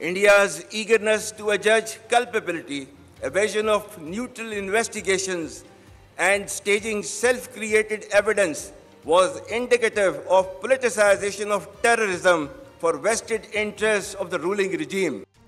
India's eagerness to adjudge culpability, evasion of neutral investigations and staging self-created evidence was indicative of politicization of terrorism for vested interests of the ruling regime.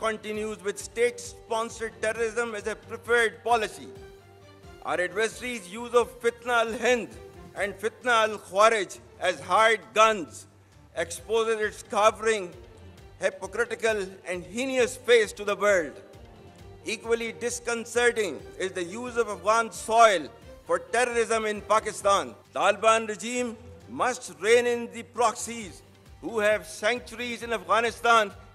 continues with state-sponsored terrorism as a preferred policy. Our adversaries' use of Fitna al-Hind and Fitna al-Khawarij as hired guns exposes its cowering, hypocritical and heinous face to the world. Equally disconcerting is the use of Afghan soil for terrorism in Pakistan. The Taliban regime must rein in the proxies who have sanctuaries in Afghanistan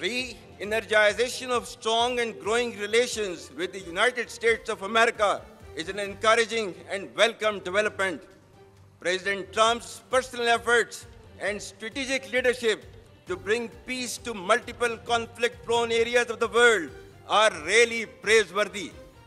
Re-energization of strong and growing relations with the United States of America is an encouraging and welcome development. President Trump's personal efforts and strategic leadership to bring peace to multiple conflict-prone areas of the world are really praiseworthy.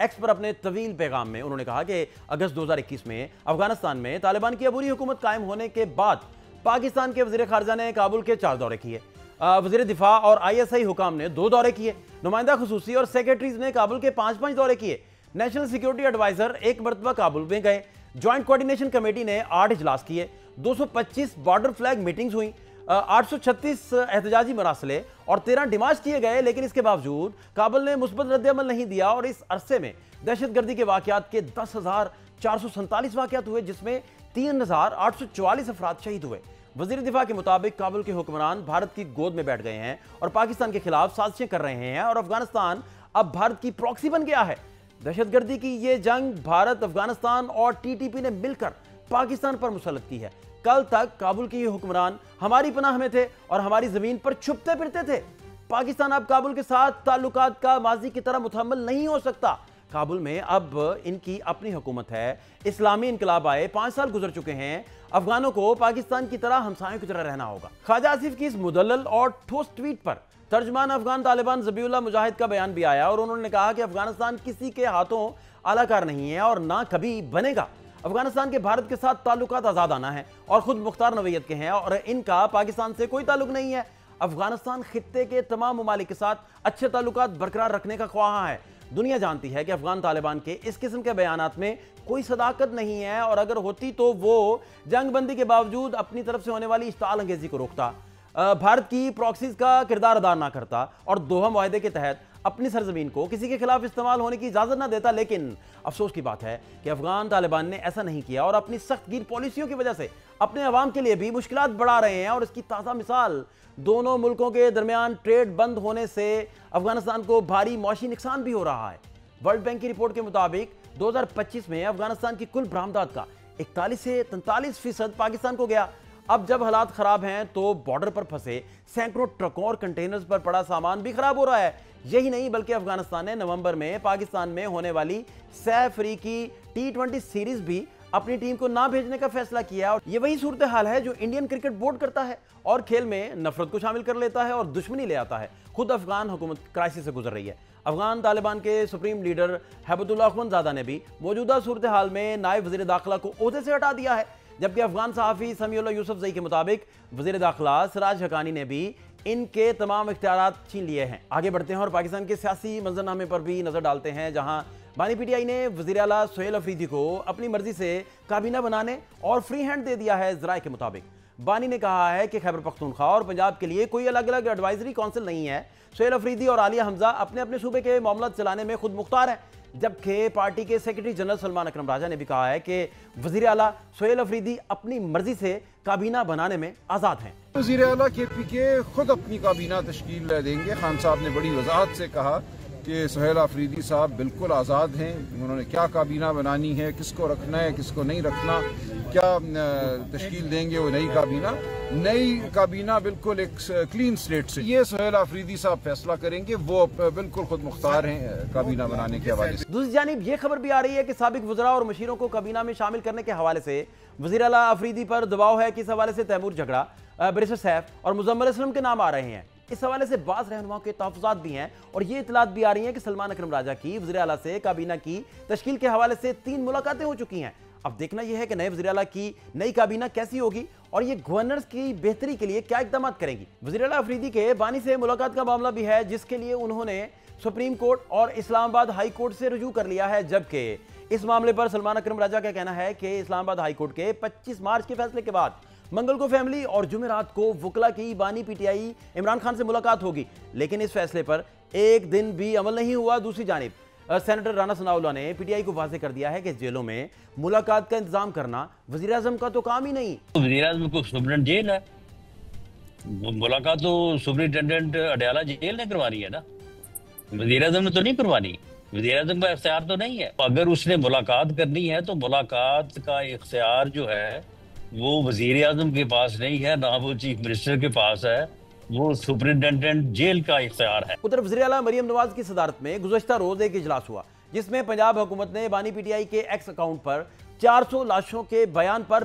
X پر اپنے طویل پیغام میں انہوں نے کہا کہ اگست 2021 میں افغانستان میں طالبان کی عبوری حکومت قائم ہونے کے بعد پاکستان کے وزیر خارجہ نے کابل کے 4 دورے کیے، وزیر دفاع اور ISI حکام نے 2 دورے کیے، نمائندہ خصوصی اور سیکرٹریز نے کابل کے 5 دورے کیے، نیشنل سیکیورٹی ایڈوائزر 1 مرتبہ کابل میں گئے، جوائنٹ کوارڈینیشن کمیٹی نے 8 اجلاس کیے، 225 بارڈر فلیگ میٹنگز ہوئیں، 836 احتجاجی مراسلے اور 13 ڈیمارچ کیے گئے، لیکن اس کے باوجود کابل نے مثبت رد عمل نہیں دیا اور اس عرصے میں دہشت گردی کے واقعات کے 10,447 واقعات ہوئے، جس میں 3,844 افراد شہید ہوئے۔ وزیر دفاع کے مطابق کابل کے حکمران بھارت کی گود میں بیٹھ گئے ہیں اور پاکستان کے خلاف سازشیں کر رہے ہیں اور افغانستان اب بھارت کی پراکسی بن گیا ہے۔ دہشت گردی کی یہ جنگ بھارت، افغانستان اور TTP نے مل کر پاکستان پر مسلط کی ہے۔ کل تک کابل کے یہ حکمران ہماری پناہ میں تھے اور ہماری زمین پر چھپتے پھرتے تھے۔ پاکستان اب کابل کے ساتھ تعلقات کا ماضی کی طرح متحمل نہیں ہو سکتا۔ کابل میں اب ان کی اپنی حکومت ہے، اسلامی انقلاب آئے 5 سال گزر چکے ہیں، افغانوں کو پاکستان کی طرح ہمسایوں کی طرح رہنا ہوگا۔ خواجہ آصف کی اس مدلل اور ٹھوس ٹویٹ پر ترجمان افغان طالبان ذبیح اللہ مجاہد کا بیان بھی آیا اور انہوں نے کہا کہ افغانستان کسی کے ہاتھوں اعلی کار نہیں ہے اور نہ کبھی بنے گا۔ افغانستان کے بھارت کے ساتھ تعلقات آزادانہ ہیں اور خود مختار نوعیت کے ہیں اور ان کا پاکستان سے کوئی تعلق نہیں ہے۔ افغانستان خطے کے تمام ممالک کے ساتھ اچھے تعلقات برقرار رکھنے کا خواہاں ہے۔ دنیا جانتی ہے کہ افغان طالبان کے اس قسم کے بیانات میں کوئی صداقت نہیں ہے اور اگر ہوتی تو وہ جنگ بندی کے باوجود اپنی طرف سے ہونے والی اشتعال انگیزی کو روکتا، بھارت کی پراکسیز کا کردار ادا نہ کرتا اور دوحہ معاہدے کے تحت اپنی سرزمین کو کسی کے خلاف استعمال ہونے کی اجازت نہ دیتا۔ لیکن افسوس کی بات ہے کہ افغان طالبان نے ایسا نہیں کیا اور اپنی سخت گیر پالیسیوں کی وجہ سے اپنے عوام کے لیے بھی مشکلات بڑھا رہے ہیں اور اس کی تازہ مثال دونوں ملکوں کے درمیان ٹریڈ بند ہونے سے افغانستان کو بھاری معاشی نقصان بھی ہو رہا ہے۔ ورلڈ بینک کی رپورٹ کے مطابق 2025 میں افغانستان کی کل برآمدات کا 41 سے 43% پاکستان کو گیا۔ اب جب حالات خراب ہیں تو بارڈر پر پھنسے سینکڑوں ٹرکوں اور کنٹینرز پر پڑا سامان بھی خراب ہو رہا ہے۔ یہی نہیں بلکہ افغانستان نے نومبر میں پاکستان میں ہونے والی سہ افریقی T20 سیریز بھی اپنی ٹیم کو نہ بھیجنے کا فیصلہ کیا اور یہ وہی صورتحال ہے جو انڈین کرکٹ بورڈ کرتا ہے اور کھیل میں نفرت کو شامل کر لیتا ہے اور دشمنی لے آتا ہے۔ خود افغان حکومت کرائسس سے گزر رہی ہے۔ افغان طالبان کے سپریم لیڈر ہیبت اللہ اخوندزادہ نے بھی موجودہ صورتحال میں نائب وزیر داخلہ کو عہدے سے ہٹا دیا ہے، جبکہ افغان صحافی سمیع اللہ یوسف زئی کے مطابق وزیر داخلہ سراج حقانی نے بھی ان کے تمام اختیارات چھین لیے ہیں۔ آگے بڑھتے ہیں اور پاکستان کے سیاسی منظرنامے پر بھی نظر ڈالتے ہیں، جہاں بانی PTI نے وزیر اعلیٰ سہیل افریدی کو اپنی مرضی سے کابینہ بنانے اور فری ہینڈ دے دیا ہے۔ ذرائع کے مطابق بانی نے کہا ہے کہ خیبر پختونخوا اور پنجاب کے لیے کوئی الگ الگ ایڈوائزری کونسل نہیں ہے۔ سہیل افریدی اور عالیہ حمزہ اپنے اپنے صوبے کے معاملات چلانے میں خود مختار ہیں، جبکہ پارٹی کے سیکرٹری جنرل سلمان اکرم راجہ نے بھی کہا ہے کہ وزیر اعلیٰ سہیل افریدی اپنی مرضی سے کابینہ بنانے میں آزاد ہیں۔ وزیر اعلیٰ KPK خود اپنی کابینہ تشکیل دیں گے۔ خان صاحب نے بڑی وضاحت سے کہا کہ سہیل افریدی صاحب بالکل آزاد ہیں، انہوں نے کیا کابینہ بنانی ہے، کس کو رکھنا ہے، کس کو نہیں رکھنا، کیا تشکیل دیں گے وہ نئی کابینہ بالکل ایک کلین سلیٹ سے، یہ سہیل افریدی صاحب فیصلہ کریں گے، وہ بالکل خود مختار ہیں کابینہ بنانے کے حوالے سے۔ دوسری جانب یہ خبر بھی آ رہی ہے کہ سابق وزراء اور مشیروں کو کابینہ میں شامل کرنے کے حوالے سے وزیر اعلیٰ افریدی پر دباؤ ہے کہ اس حوالے سے تیمور جھگڑا، بیرسٹر سیف اور مزمل اسلم کے نام آ رہے ہیں۔ اس حوالے سے بعض رہنماؤں کے تحفظات بھی ہیں اور یہ اطلاعات بھی آ رہی ہیں کہ سلمان اکرم راجہ کی وزیر اعلیٰ سے کابینہ کی تشکیل کے حوالے سے 3 ملاقاتیں ہو چکی ہیں۔ اب دیکھنا یہ ہے کہ نئے وزیر اعلیٰ کی نئی کابینہ کیسی ہوگی اور یہ گورنرز کی بہتری کے لیے کیا اقدامات کریں گی۔ وزیر اعلیٰ افریدی کے بانی سے ملاقات کا معاملہ بھی ہے، جس کے لیے انہوں نے سپریم کورٹ اور اسلام آباد ہائی کورٹ سے رجوع کر لیا ہے، جبکہ اس معاملے پر سلمان اکرم راجہ کا کہنا ہے کہ اسلام آباد ہائی کورٹ کے 25 مارچ کے فیصلے کے بعد منگل کو فیملی اور جمعرات کو وکلا کی بانی PTI عمران خان سے ملاقات ہوگی، لیکن اس فیصلے پر ایک دن بھی عمل نہیں ہوا۔ دوسری جانب سینیٹر رانا ثناء اللہ نے PTI کو واضح کر دیا ہے کہ جیلوں میں ملاقات کا انتظام کرنا وزیر اعظم کا تو کام ہی نہیں۔ وزیر اعظم کو سپرنٹینڈنٹ جیل ہے، ملاقات تو سپرنٹینڈنٹ اڈیالہ جیل نے کروانی ہے نا، وزیر اعظم نے تو نہیں کروانی، وزیر اعظم کا اختیار تو نہیں ہے۔ اگر اس نے ملاقات کرنی ہے تو ملاقات کا اختیار جو ہے وہ وزیر اعظم کے پاس نہیں ہے، نہ وہ چیف منسٹر کے پاس ہے، وہ سپرنٹینڈنٹ جیل کا اختیار ہے۔ ادھر وزیر اعلیٰ مریم نواز کی صدارت میں گزشتہ روز ایک اجلاس ہوا، جس میں پنجاب حکومت نے بانی PTI کے ایکس اکاؤنٹ پر 400 لاشوں کے بیان پر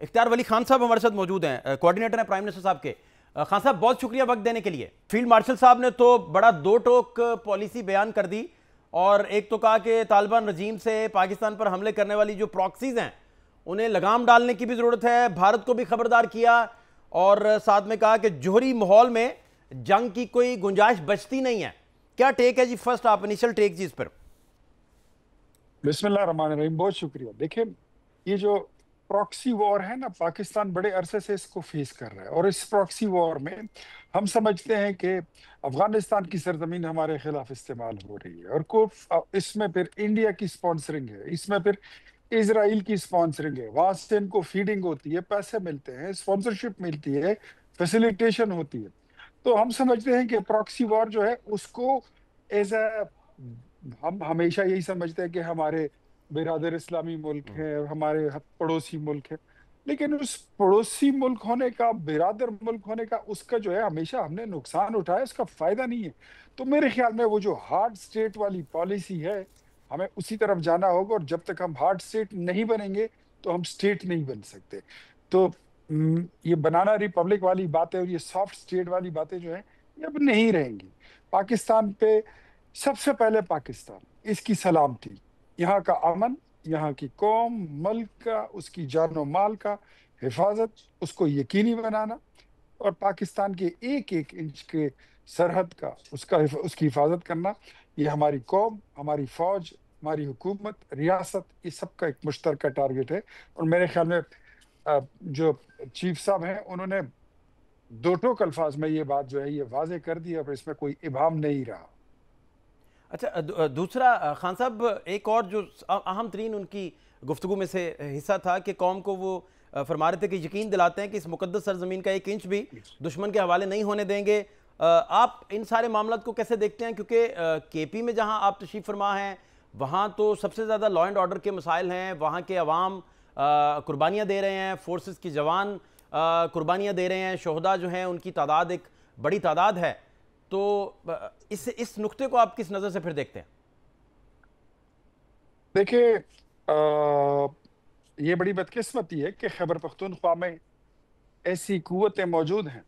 اختیار ولی خان صاحب ہمارے ساتھ موجود ہیں، کوارڈینیٹر ہیں پرائم منسٹر صاحب کے۔ خان صاحب بہت شکریہ وقت دینے کے لیے۔ فیلڈ مارشل صاحب نے تو بڑا دو ٹوک پالیسی بیان کر دی، اور ایک تو کہا کہ طالبان رجیم سے پاکستان پر حملے کرنے والی جو پراکسیز ہیں انہیں لگام ڈالنے کی بھی ضرورت ہے، بھارت کو بھی خبردار کیا، اور ساتھ میں کہا کہ جوہری ماحول میں جنگ کی کوئی گنجائش بچتی نہیں ہے۔ کیا ٹیک ہے جی؟ فرسٹ آپ انیشل ٹیک جی اس پر۔ بسم اللہ الرحمن الرحیم، بہت شکریہ۔ دیکھیں، یہ جو پراکسی وار ہے نا، پاکستان بڑے عرصے سے اس کو فیس کر رہا ہے، اور اس پراکسی وار میں ہم سمجھتے ہیں کہ افغانستان کی سرزمین ہمارے خلاف استعمال ہو رہی ہے، اور اس میں پھر انڈیا کی سپانسرنگ ہے، اس میں پھر اسرائیل کی سپانسرنگ ہے، وہاں سے ان کو فیڈنگ ہوتی ہے، پیسے ملتے ہیں، سپانسرشپ ملتی ہے، فیسیلیٹیشن ہوتی ہے۔ تو ہم سمجھتے ہیں کہ پراکسی وار جو ہے اس کو ایز اے، ہم ہمیشہ یہی سمجھتے ہیں کہ ہمارے برادر اسلامی ملک ہیں اور ہمارے پڑوسی ملک ہیں، لیکن اس پڑوسی ملک ہونے کا، برادر ملک ہونے کا، اس کا جو ہے ہمیشہ ہم نے نقصان اٹھایا، اس کا فائدہ نہیں ہے۔ تو میرے خیال میں وہ جو ہارڈ سٹیٹ والی پالیسی ہے، ہمیں اسی طرف جانا ہوگا، اور جب تک ہم ہارڈ سٹیٹ نہیں بنیں گے تو ہم سٹیٹ نہیں بن سکتے۔ تو یہ بنانا ریپبلک والی باتیں اور یہ سافٹ سٹیٹ والی باتیں جو ہیں یہ اب نہیں رہیں گی۔ پاکستان پہ سب سے پہلے پاکستان، اس کی سلامتی، یہاں کا امن، یہاں کی قوم، ملک کا، اس کی جان و مال کا حفاظت، اس کو یقینی بنانا، اور پاکستان کے ایک ایک انچ کے سرحد کا اس کی حفاظت کرنا، یہ ہماری قوم، ہماری فوج، ہماری حکومت، ریاست، یہ سب کا ایک مشترکہ ٹارگٹ ہے۔ اور میرے خیال میں جو چیف صاحب ہیں انہوں نے دو ٹوک الفاظ میں یہ بات جو ہے یہ واضح کر دی، اور اس میں کوئی ابہام نہیں رہا۔ اچھا، دوسرا خان صاحب، ایک اور جو اہم ترین ان کی گفتگو میں سے حصہ تھا کہ قوم کو وہ فرما رہے تھے کہ یقین دلاتے ہیں کہ اس مقدس سرزمین کا ایک انچ بھی دشمن کے حوالے نہیں ہونے دیں گے۔ آپ ان سارے معاملات کو کیسے دیکھتے ہیں؟ کیونکہ کے پی میں جہاں آپ تشریف فرما ہیں وہاں تو سب سے زیادہ لا اینڈ آرڈر کے مسائل ہیں، وہاں کے عوام قربانیاں دے رہے ہیں، فورسز کی جوان قربانیاں دے رہے ہیں، شہداء جو ہیں ان کی تعداد ایک بڑی تعداد ہے۔ تو اس نقطے کو آپ کس نظر سے پھر دیکھتے ہیں؟ دیکھیں، یہ بڑی بدقسمتی ہے کہ خیبر پختونخوا میں ایسی قوتیں موجود ہیں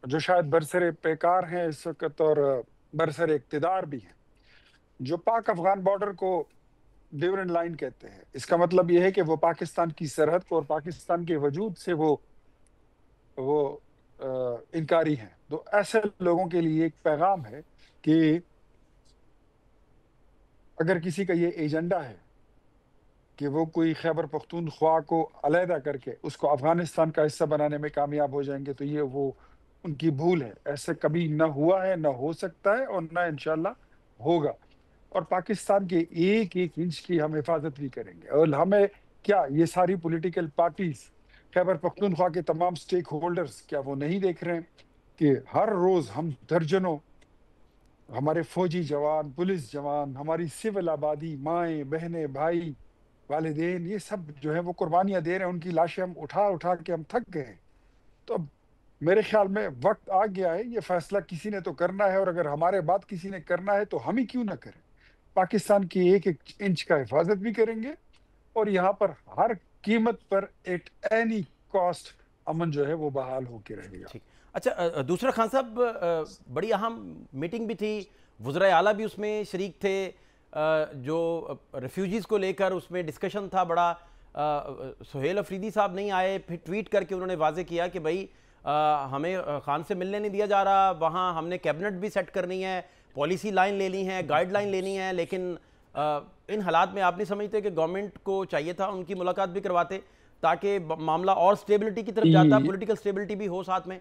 جو شاید برسر پیکار ہیں اس وقت اور برسر اقتدار بھی ہیں، جو پاک افغان بارڈر کو ڈیورنٹ لائن کہتے ہیں۔ اس کا مطلب یہ ہے کہ وہ پاکستان کی سرحد کو اور پاکستان کے وجود سے وہ انکاری ہیں۔ تو ایسے لوگوں کے لیے ایک پیغام ہے کہ اگر کسی کا یہ ایجنڈا ہے کہ وہ کوئی خیبر پختونخوا کو علیحدہ کر کے اس کو افغانستان کا حصہ بنانے میں کامیاب ہو جائیں گے، تو یہ وہ ان کی بھول ہے۔ ایسے کبھی نہ ہوا ہے، نہ ہو سکتا ہے، اور نہ انشاءاللہ ہوگا۔ اور پاکستان کے ایک ایک انچ کی ہم حفاظت بھی کریں گے۔ اور ہمیں کیا یہ ساری پولیٹیکل پارٹیز، خیبر پختونخوا کے تمام سٹیک ہولڈرز، کیا وہ نہیں دیکھ رہے ہیں کہ ہر روز ہم درجنوں ہمارے فوجی جوان، پولیس جوان، ہماری سول آبادی، مائیں، بہنیں، بھائی، والدین، یہ سب جو ہے وہ قربانیاں دے رہے ہیں، ان کی لاشیں ہم اٹھا اٹھا کے ہم تھک گئے ہیں۔ تو اب میرے خیال میں وقت آ گیا ہے، یہ فیصلہ کسی نے تو کرنا ہے، اور اگر ہمارے بعد کسی نے کرنا ہے تو ہم ہی کیوں نہ کریں۔ پاکستان کی ایک ایک انچ کا حفاظت بھی کریں گے، اور یہاں پر ہر قیمت پر ایٹ اینی کاسٹ امن جو ہے وہ بحال ہو کے رہے گا۔ اچھا، دوسرا خان صاحب، بڑی اہم میٹنگ بھی تھی، وزرائے اعلیٰ بھی اس میں شریک تھے، جو ریفیوجیز کو لے کر اس میں ڈسکشن تھا بڑا۔ سہیل افریدی صاحب نہیں آئے، پھر ٹویٹ کر کے انہوں نے واضح کیا کہ بھائی ہمیں خان سے ملنے نہیں دیا جا رہا، وہاں ہم نے کیبنٹ بھی سیٹ کرنی ہے، پالیسی لائن لینی ہے، گائیڈ لائن لینی ہے، لیکن ان حالات میں آپ نہیں سمجھتے کہ گورنمنٹ کو چاہیے تھا ان کی ملاقات بھی کرواتے تاکہ معاملہ اور سٹیبلٹی کی طرف جاتا، پولیٹیکل سٹیبلٹی بھی ہو ساتھ میں؟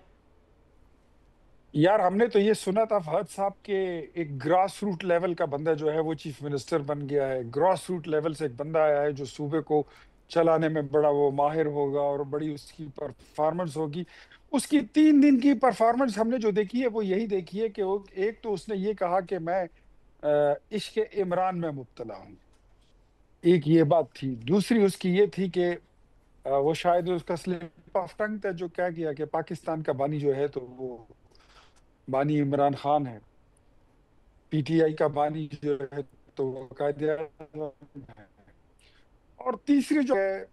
یار، ہم نے تو یہ سنا تھا فہد صاحب کے ایک گراس روٹ لیول کا بندہ جو ہے وہ چیف منسٹر بن گیا ہے، گراس روٹ لیول سے ایک بندہ آیا ہے جو صوبے کو چلانے میں بڑا وہ ماہر ہوگا اور بڑی اس کی پرفارمنس ہوگی۔ اس کی 3 دن کی پرفارمنس ہم نے جو دیکھی ہے وہ یہی دیکھی ہے کہ ایک تو اس نے یہ کہا کہ میں عشق عمران میں مبتلا ہوں، ایک یہ بات تھی۔ دوسری اس کی یہ تھی کہ وہ شاید اس کا سلپ آف ٹنگ تھا جو کہہ گیا کہ پاکستان کا بانی جو ہے تو وہ بانی عمران خان ہے، پی ٹی آئی کا بانی جو ہے تو وہ قائد اعظم ہے۔ اور تیسری جو ہے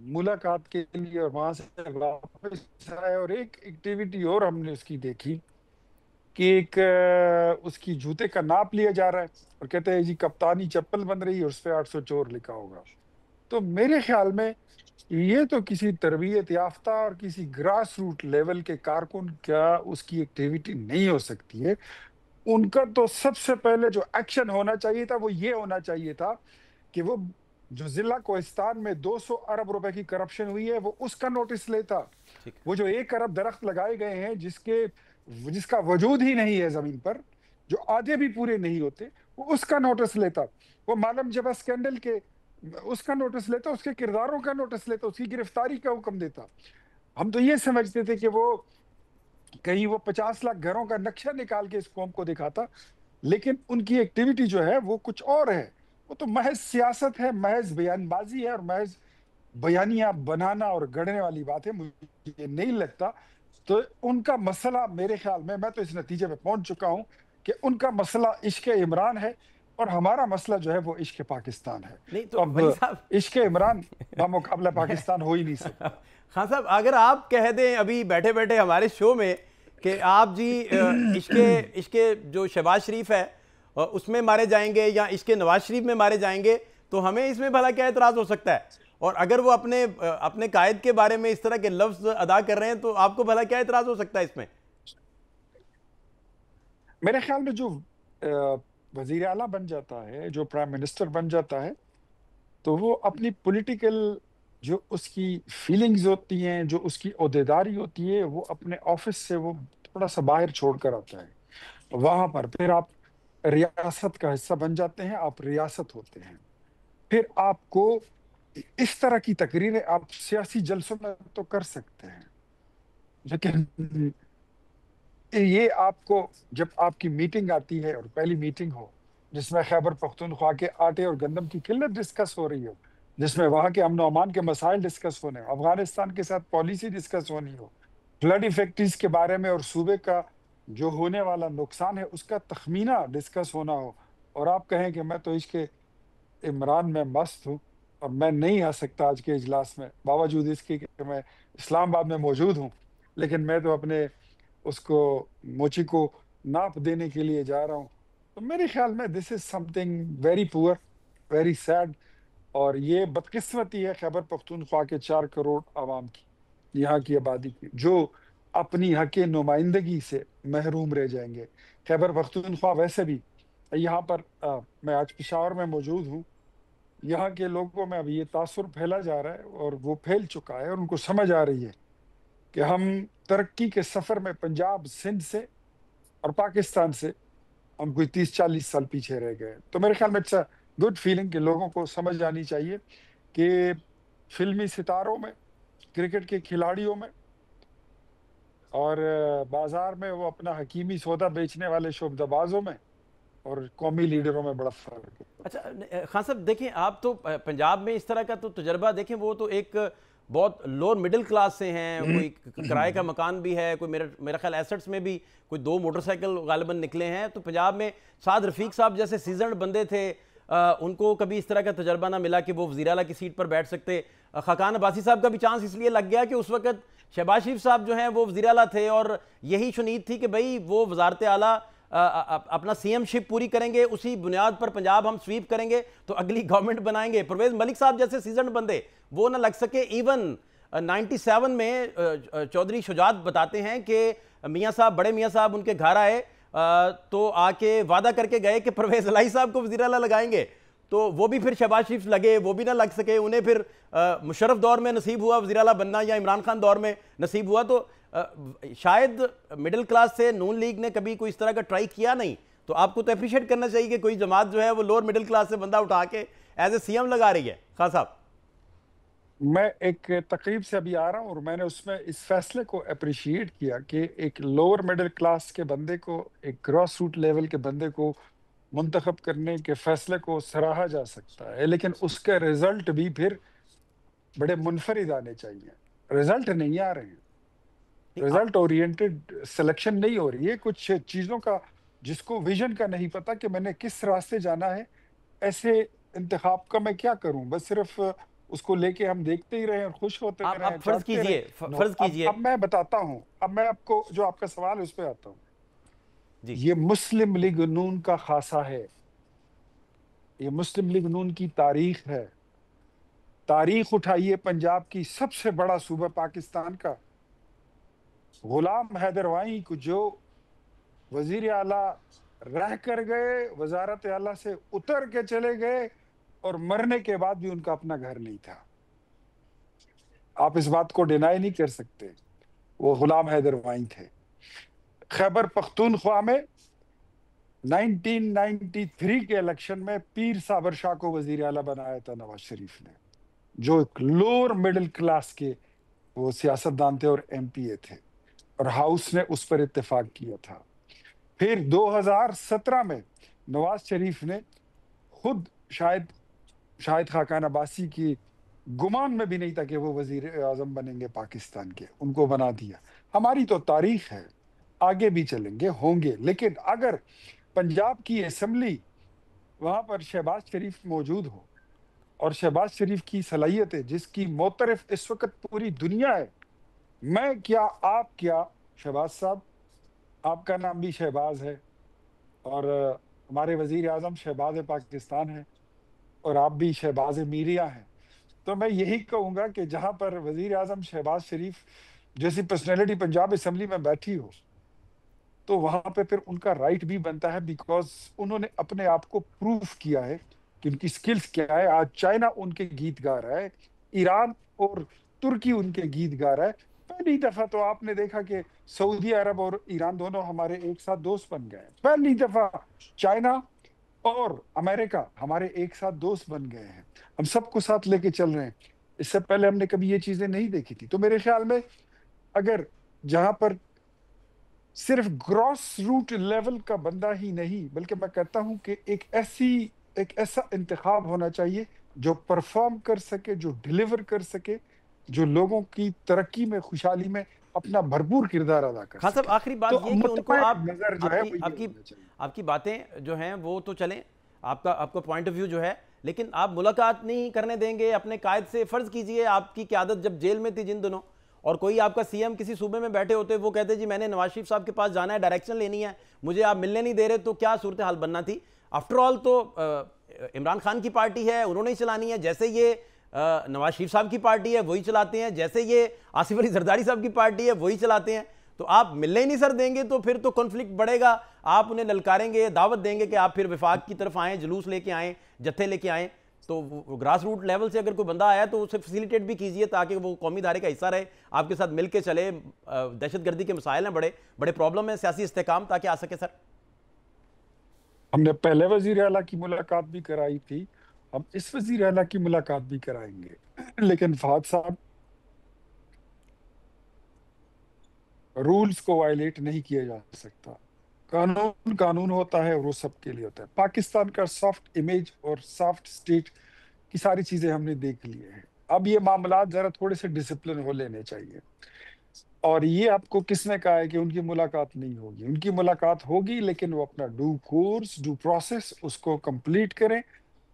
ملاقات کے لیے اور وہاں سے واپس آئے، اور ایک ایکٹیویٹی اور ہم نے اس کی دیکھی کہ ایک اس کی جوتے کا ناپ لیا جا رہا ہے اور کہتے ہیں جی کپتانی چپل بن رہی ہے، اس پہ 800 چور لکھا ہوگا. تو میرے خیال میں یہ تو کسی تربیت یافتہ اور کسی گراس روٹ لیول کے کارکن کا اس کی ایکٹیویٹی نہیں ہو سکتی ہے. ان کا تو سب سے پہلے جو ایکشن ہونا چاہیے تھا وہ یہ ہونا چاہیے تھا کہ وہ جو ضلع کوہستان میں 200 ارب روپے کی کرپشن ہوئی ہے وہ اس کا نوٹس لیتا. وہ جو 1 ارب درخت لگائے گئے ہیں جس کا وجود ہی نہیں ہے زمین پر، جو آدھے بھی پورے نہیں ہوتے، وہ اس کا نوٹس لیتا. وہ معلم جبہ اسکینڈل کے اس کا نوٹس لیتا، اس کے کرداروں کا نوٹس لیتا، اس کی گرفتاری کا حکم دیتا. ہم تو یہ سمجھتے تھے کہ وہ کہیں وہ 50 لاکھ گھروں کا نقشہ نکال کے اس قوم کو دکھاتا، لیکن ان کی ایکٹیویٹی جو ہے وہ کچھ اور ہے. وہ تو محض سیاست ہے، محض بیان بازی ہے اور محض بیانیہ بنانا اور گڑھنے والی بات ہے. مجھے نہیں لگتا. تو ان کا مسئلہ میرے خیال میں تو اس نتیجے پہ پہنچ چکا ہوں کہ ان کا مسئلہ عشق عمران ہے اور ہمارا مسئلہ جو ہے وہ عشق پاکستان ہے. نہیں تو اب ولی صاحب عشق عمران بمقابلہ پاکستان ہو ہی نہیں سکتا. خان صاحب اگر آپ کہہ دیں ابھی بیٹھے بیٹھے ہمارے شو میں کہ آپ جی عشق جو شہباز شریف ہے اس میں مارے جائیں گے یا عشق نواز شریف میں مارے جائیں گے تو ہمیں اس میں بھلا کیا اعتراض ہو سکتا ہے؟ اور اگر وہ اپنے قائد کے بارے میں اس طرح کے لفظ ادا کر رہے ہیں تو آپ کو بھلا کیا اعتراض ہو سکتا ہے اس میں؟ میرے خیال میں جو وزیر اعلیٰ بن جاتا ہے، جو پرائم منسٹر بن جاتا ہے، تو وہ اپنی پولیٹیکل جو اس کی فیلنگز ہوتی ہیں، جو اس کی عہدیداری ہوتی ہے، وہ اپنے آفس سے وہ تھوڑا سا باہر چھوڑ کر آتا ہے. وہاں پر پھر آپ ریاست کا حصہ بن جاتے ہیں، آپ ریاست ہوتے ہیں. پھر آپ کو اس طرح کی تقریریں آپ سیاسی جلسوں میں تو کر سکتے ہیں، لیکن یہ آپ کو جب آپ کی میٹنگ آتی ہے اور پہلی میٹنگ ہو جس میں خیبر پختونخوا کے آٹے اور گندم کی قلت ڈسکس ہو رہی ہو، جس میں وہاں کے امن و امان کے مسائل ڈسکس ہونے ہو، افغانستان کے ساتھ پالیسی ڈسکس ہونی ہو، فلڈ ایفیکٹریز کے بارے میں اور صوبے کا جو ہونے والا نقصان ہے اس کا تخمینہ ڈسکس ہونا ہو، اور آپ کہیں کہ میں تو عشق عمران میں مست ہوں اور میں نہیں آ سکتا آج کے اجلاس میں، باوجود اس کے کہ میں اسلام آباد میں موجود ہوں، لیکن میں تو اپنے اس کو موچی کو ناپ دینے کے لیے جا رہا ہوں. تو میرے خیال میں this is something very poor, very sad. اور یہ بدقسمتی ہے خیبر پختونخوا کے 4 کروڑ عوام کی، یہاں کی آبادی کی، جو اپنی حق نمائندگی سے محروم رہ جائیں گے. خیبر پختونخوا ویسے بھی یہاں پر میں آج پشاور میں موجود ہوں، یہاں کے لوگوں میں اب یہ تاثر پھیلا جا رہا ہے اور وہ پھیل چکا ہے اور ان کو سمجھ آ رہی ہے کہ ہم ترقی کے سفر میں پنجاب، سندھ سے اور پاکستان سے ہم کوئی 30-40 سال پیچھے رہ گئے. تو میرے خیال میں اٹس اے گڈ فیلنگ کہ لوگوں کو سمجھ آنی چاہیے کہ فلمی ستاروں میں، کرکٹ کے کھلاڑیوں میں اور بازار میں وہ اپنا حکیمی سودا بیچنے والے شعبدبازوں میں اور قومی لیڈروں میں بڑا فرق ہے. اچھا خان صاحب دیکھیں، آپ تو پنجاب میں اس طرح کا تو تجربہ دیکھیں، وہ تو ایک بہت لوور مڈل کلاس سے ہیں، کوئی کرائے کا مکان بھی ہے، کوئی میرا خیال ایسٹس میں بھی کوئی 2 موٹر سائیکل غالباً نکلے ہیں. تو پنجاب میں سعد رفیق صاحب جیسے سیزنڈ بندے تھے، ان کو کبھی اس طرح کا تجربہ نہ ملا کہ وہ وزیر اعلیٰ کی سیٹ پر بیٹھ سکتے. خاقان عباسی صاحب کا بھی چانس اس لیے لگ گیا کہ اس وقت شہباز شریف صاحب جو ہیں وہ وزیر اعلیٰ تھے اور یہی شنید تھی کہ بھئی وہ وزارت اعلیٰ اپنا سی ایم شپ پوری کریں گے، اسی بنیاد پر پنجاب ہم سویپ کریں گے تو اگلی گورنمنٹ بنائیں گے. پرویز ملک صاحب جیسے سیزنڈ بندے وہ نہ لگ سکے. ایون 97 میں چودھری شجاعت بتاتے ہیں کہ میاں صاحب، بڑے میاں صاحب ان کے گھر آئے تو آ کے وعدہ کر کے گئے کہ پرویز الہی صاحب کو وزیر اعلیٰ لگائیں گے، تو وہ بھی پھر شہباز شریف لگے، وہ بھی نہ لگ سکے. انہیں پھر مشرف دور میں نصیب ہوا وزیر اعلیٰ بننا یا عمران خان دور میں نصیب ہوا. تو شاید مڈل کلاس سے نون لیگ نے کبھی کوئی اس طرح کا ٹرائی کیا نہیں. تو آپ کو تو اپریشیٹ کرنا چاہیے کہ کوئی جماعت جو ہے وہ لوور مڈل کلاس سے بندہ اٹھا کے ایز اے سی ایم لگا رہی ہے. خان صاحب میں ایک تقریب سے ابھی آ رہا ہوں اور میں نے اس میں اس فیصلے کو اپریشیٹ کیا کہ ایک لوور مڈل کلاس کے بندے کو، ایک گراس روٹ لیول کے بندے کو منتخب کرنے کے فیصلے کو سراہا جا سکتا ہے، لیکن اس کے رزلٹ بھی پھر بڑے منفرد آنے چاہیے. رزلٹ نہیں آ رہے ہیں، رزلٹ اورینٹڈ سلیکشن نہیں ہو رہی ہے. کچھ چیزوں کا جس کو ویژن کا نہیں پتا کہ میں نے کس راستے جانا ہے، ایسے انتخاب کا میں کیا کروں، بس صرف اس کو لے کے ہم دیکھتے ہی رہے اور خوش ہوتے رہے. آپ فرض کیجئے فرض کیجئے اب میں بتاتا ہوں, اب میں آپ کو جو آپ کا سوال ہے اس پہ آتا ہوں. جی یہ مسلم لیگ نون کا خاصہ ہے, یہ مسلم لیگ نون کی تاریخ ہے. تاریخ اٹھائیے پنجاب کی سب سے بڑا صوبہ پاکستان کا, غلام حیدر وائیں کو جو وزیر اعلیٰ رہ کر گئے, وزارت اعلیٰ سے اتر کے چلے گئے اور مرنے کے بعد بھی ان کا اپنا گھر نہیں تھا. آپ اس بات کو ڈینائی نہیں کر سکتے, وہ غلام حیدر وائیں تھے. خیبر پختونخوا میں 1993 کے الیکشن میں پیر صابر شاہ کو وزیر اعلیٰ بنایا تھا نواز شریف نے, جو ایک لوور مڈل کلاس کے وہ سیاستدان تھے اور ایم پی اے تھے, اور ہاؤس نے اس پر اتفاق کیا تھا. پھر 2017 میں نواز شریف نے خود شاہد خاقان عباسی کی گمان میں بھی نہیں تھا کہ وہ وزیر اعظم بنیں گے پاکستان کے, ان کو بنا دیا. ہماری تو تاریخ ہے, آگے بھی چلیں گے, ہوں گے. لیکن اگر پنجاب کی اسمبلی وہاں پر شہباز شریف موجود ہو, اور شہباز شریف کی صلاحیتیں جس کی معترف اس وقت پوری دنیا ہے, میں کیا آپ کیا, شہباز صاحب آپ کا نام بھی شہباز ہے, اور ہمارے وزیر اعظم شہباز پاکستان ہے, اور آپ بھی شہباز میریا ہیں. تو میں یہی کہوں گا کہ جہاں پر وزیر اعظم شہباز شریف جیسی پرسنالٹی پنجاب اسمبلی میں بیٹھی ہو, تو وہاں پہ پھر ان کا رائٹ بھی بنتا ہے, بیکاز انہوں نے اپنے آپ کو پروف کیا ہے کہ ان کی سکلز کیا ہے. آج چائنا ان کے گیت گا رہا ہے, ایران اور ترکی ان کے گیت گا رہا ہے. پہلی دفعہ تو آپ نے دیکھا کہ سعودی عرب اور ایران دونوں ہمارے ایک ساتھ دوست بن گئے. پہلی دفعہ چائنا اور امریکہ ہمارے ایک ساتھ دوست بن گئے ہیں, ہم سب کو ساتھ لے کے چل رہے ہیں. اس سے پہلے ہم نے کبھی یہ چیزیں نہیں دیکھی تھی. تو میرے خیال میں اگر جہاں پر صرف گراس روٹ لیول کا بندہ ہی نہیں, بلکہ میں کہتا ہوں کہ ایک ایسا انتخاب ہونا چاہیے جو پرفارم کر سکے, جو ڈیلیور کر سکے, جو لوگوں کی ترقی میں, خوشحالی میں اپنا بھرپور کردار ادا کر سکے. خان صاحب آخری بات یہ کہ ان کو آپ کی باتیں جو ہیں وہ تو چلیں, آپ کا پوائنٹ آف ویو جو ہے, لیکن آپ ملاقات نہیں کرنے دیں گے اپنے قائد سے. فرض کیجئے آپ کی قیادت جب جیل میں تھی جن دنوں, اور کوئی آپ کا سی ایم کسی صوبے میں بیٹھے ہوتے, وہ کہتے جی میں نے نواز شریف صاحب کے پاس جانا ہے, ڈائریکشن لینی ہے, مجھے آپ ملنے نہیں دے رہے, تو کیا صورتحال بننا تھی؟ آفٹر آل تو عمران خان کی پارٹی ہے, انہوں نے ہی چلانی ہے. جیسے یہ نواز شریف صاحب کی پارٹی ہے وہی چلاتے ہیں, جیسے یہ آصف علی زرداری صاحب کی پارٹی ہے وہی چلاتے ہیں. تو آپ ملنے ہی نہیں سر دیں گے تو پھر تو کنفلکٹ بڑھے گا. آپ انہیں للکاریں گے, دعوت دیں گے کہ آپ پھر وفاق کی طرف آئیں, جلوس لے کے آئیں, جتھے لے کے آئیں. تو گراس روٹ لیول سے اگر کوئی بندہ آیا تو اسے فیسیلیٹیٹ بھی کیجئے تاکہ وہ قومی ادارے کا حصہ رہے, آپ کے ساتھ مل کے چلے. دہشت گردی کے مسائل ہیں, بڑے پرابلم ہیں, سیاسی استحکام تاکہ آ سکے. سر ہم نے پہلے وزیر اعلیٰ کی ملاقات بھی کرائی تھی, ہم اس وزیر اعلیٰ کی ملاقات بھی کرائیں گے. لیکن فہد صاحب, رولز کو وائلیٹ نہیں کیا جا سکتا. قانون ہوتا ہے اور وہ سب کے لیے ہوتا ہے. پاکستان کا سافٹ امیج اور سافٹ سٹیٹ کی ساری چیزیں ہم نے دیکھ لی ہیں. اب یہ معاملات ذرا تھوڑے سے ڈسپلن ہو لینے چاہیے. اور یہ آپ کو کس نے کہا ہے کہ ان کی ملاقات نہیں ہوگی؟ ان کی ملاقات ہوگی, لیکن وہ اپنا ڈو کورس, ڈو پروسیس اس کو کمپلیٹ کریں.